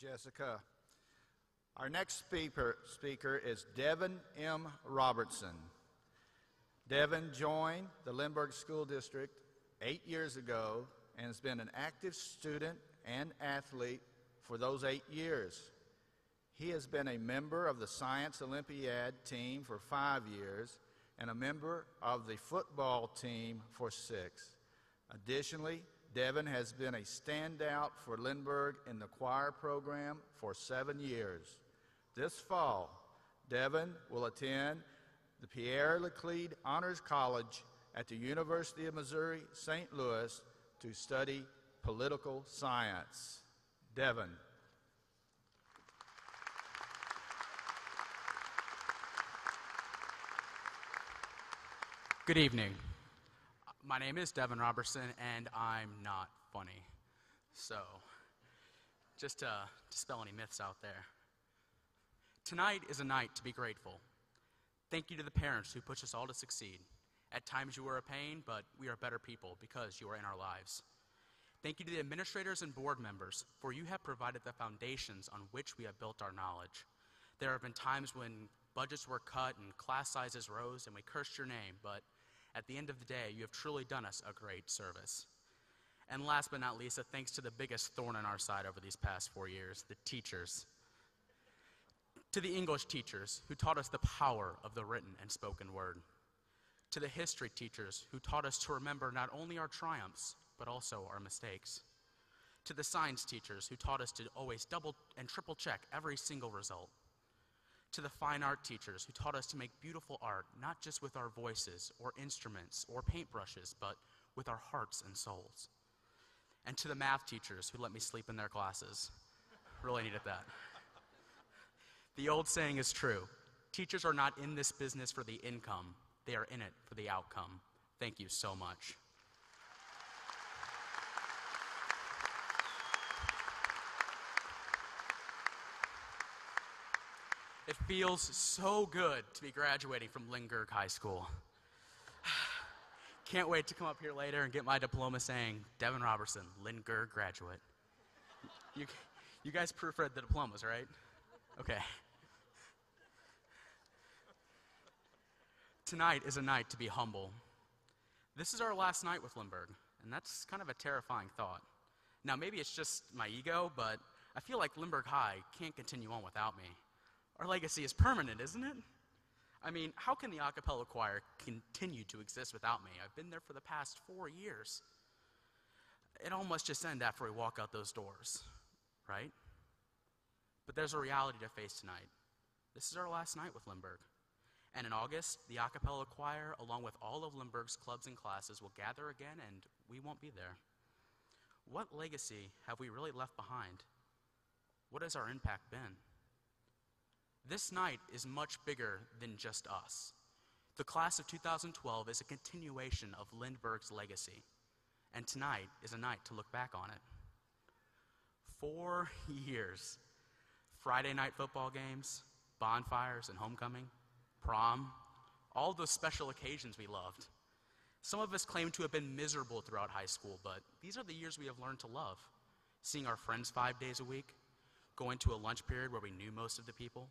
Jessica. Our next speaker is Devon M. Roberson. Devon joined the Lindbergh School District 8 years ago and has been an active student and athlete for those 8 years. He has been a member of the Science Olympiad team for 5 years and a member of the football team for 6. Additionally, Devon has been a standout for Lindbergh in the choir program for 7 years. This fall, Devon will attend the Pierre Laclede Honors College at the University of Missouri, St. Louis to study political science. Devon. Good evening. My name is Devon Roberson, and I'm not funny. So, just to dispel any myths out there. Tonight is a night to be grateful. Thank you to the parents who push us all to succeed. At times you are a pain, but we are better people because you are in our lives. Thank you to the administrators and board members, for you have provided the foundations on which we have built our knowledge. There have been times when budgets were cut and class sizes rose and we cursed your name, but at the end of the day, you have truly done us a great service. And last but not least, a thanks to the biggest thorn in our side over these past 4 years, the teachers. To the English teachers who taught us the power of the written and spoken word. To the history teachers who taught us to remember not only our triumphs, but also our mistakes. To the science teachers who taught us to always double and triple check every single result. To the fine art teachers who taught us to make beautiful art, not just with our voices or instruments or paintbrushes, but with our hearts and souls. And to the math teachers who let me sleep in their classes. Really needed that. The old saying is true. Teachers are not in this business for the income. They are in it for the outcome. Thank you so much. It feels so good to be graduating from Lindbergh High School. Can't wait to come up here later and get my diploma saying, Devon Roberson, Lindbergh graduate. You guys proofread the diplomas, right? Okay. Tonight is a night to be humble. This is our last night with Lindbergh, and that's kind of a terrifying thought. Now, maybe it's just my ego, but I feel like Lindbergh High can't continue on without me. Our legacy is permanent, isn't it? I mean, how can the a cappella choir continue to exist without me? I've been there for the past 4 years. It all must just end after we walk out those doors, right? But there's a reality to face tonight. This is our last night with Lindbergh. And in August, the a cappella choir, along with all of Lindbergh's clubs and classes, will gather again, and we won't be there. What legacy have we really left behind? What has our impact been? This night is much bigger than just us. The class of 2012 is a continuation of Lindbergh's legacy, and tonight is a night to look back on it. 4 years. Friday night football games, bonfires and homecoming, prom, all those special occasions we loved. Some of us claim to have been miserable throughout high school, but these are the years we have learned to love. Seeing our friends 5 days a week, going to a lunch period where we knew most of the people,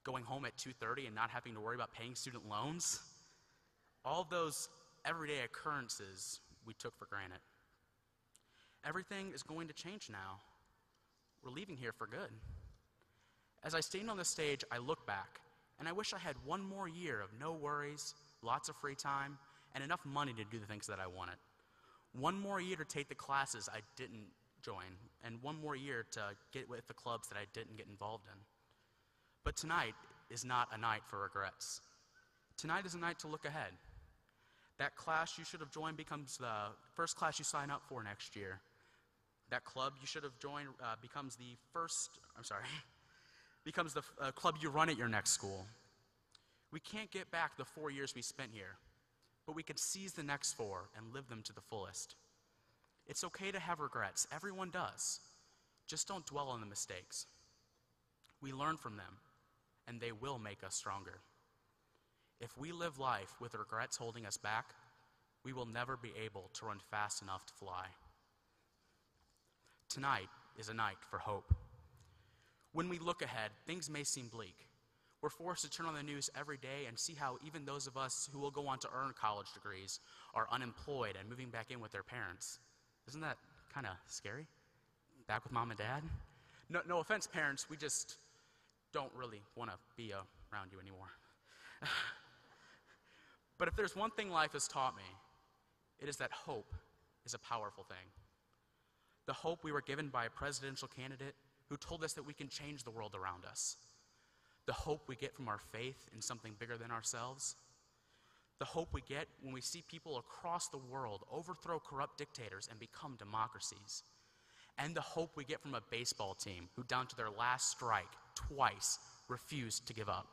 going home at 2:30 and not having to worry about paying student loans. All those everyday occurrences we took for granted. Everything is going to change now. We're leaving here for good. As I stand on the stage, I look back, and I wish I had 1 more year of no worries, lots of free time, and enough money to do the things that I wanted. 1 more year to take the classes I didn't join, and 1 more year to get with the clubs that I didn't get involved in. But tonight is not a night for regrets. Tonight is a night to look ahead. That class you should have joined becomes the first class you sign up for next year. That club you should have joined becomes the club you run at your next school. We can't get back the 4 years we spent here, but we can seize the next 4 and live them to the fullest. It's okay to have regrets. Everyone does. Just don't dwell on the mistakes. We learn from them, and they will make us stronger. If we live life with regrets holding us back, we will never be able to run fast enough to fly. Tonight is a night for hope. When we look ahead, things may seem bleak. We're forced to turn on the news every day and see how even those of us who will go on to earn college degrees are unemployed and moving back in with their parents. Isn't that kind of scary? Back with mom and dad? No offense, parents, we just don't really want to be around you anymore. But if there's one thing life has taught me, it is that hope is a powerful thing. The hope we were given by a presidential candidate who told us that we can change the world around us. The hope we get from our faith in something bigger than ourselves. The hope we get when we see people across the world overthrow corrupt dictators and become democracies. And the hope we get from a baseball team who, down to their last strike, twice refused to give up.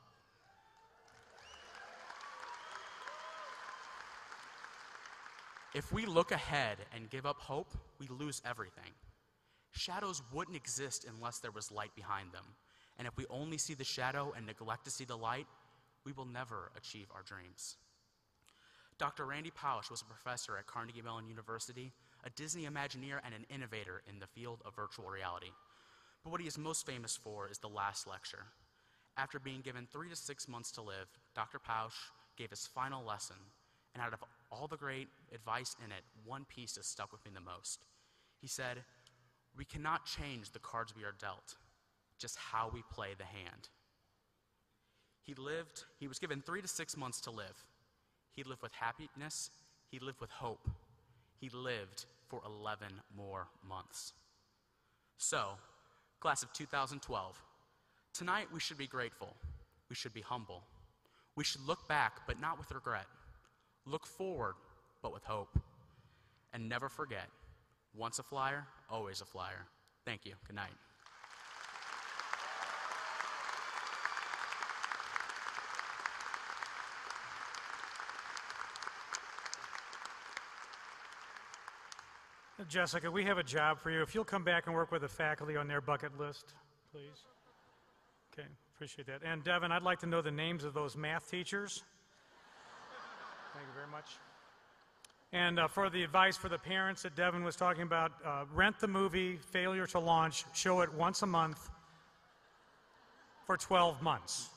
If we look ahead and give up hope, we lose everything. Shadows wouldn't exist unless there was light behind them. And if we only see the shadow and neglect to see the light, we will never achieve our dreams. Dr. Randy Pausch was a professor at Carnegie Mellon University, a Disney Imagineer, and an innovator in the field of virtual reality. But what he is most famous for is the last lecture. After being given 3 to 6 months to live, Dr. Pausch gave his final lesson, and out of all the great advice in it, one piece has stuck with me the most. He said, "We cannot change the cards we are dealt, just how we play the hand." He was given 3 to 6 months to live. He lived with happiness, he lived with hope. He lived for 11 more months. So, class of 2012, tonight we should be grateful, we should be humble. We should look back, but not with regret. Look forward, but with hope. And never forget, once a flyer, always a flyer. Thank you. Good night. Jessica, we have a job for you. If you'll come back and work with the faculty on their bucket list, please. Okay, appreciate that. And Devon, I'd like to know the names of those math teachers. Thank you very much. And for the advice for the parents that Devon was talking about, rent the movie Failure to Launch, show it once a month for 12 months.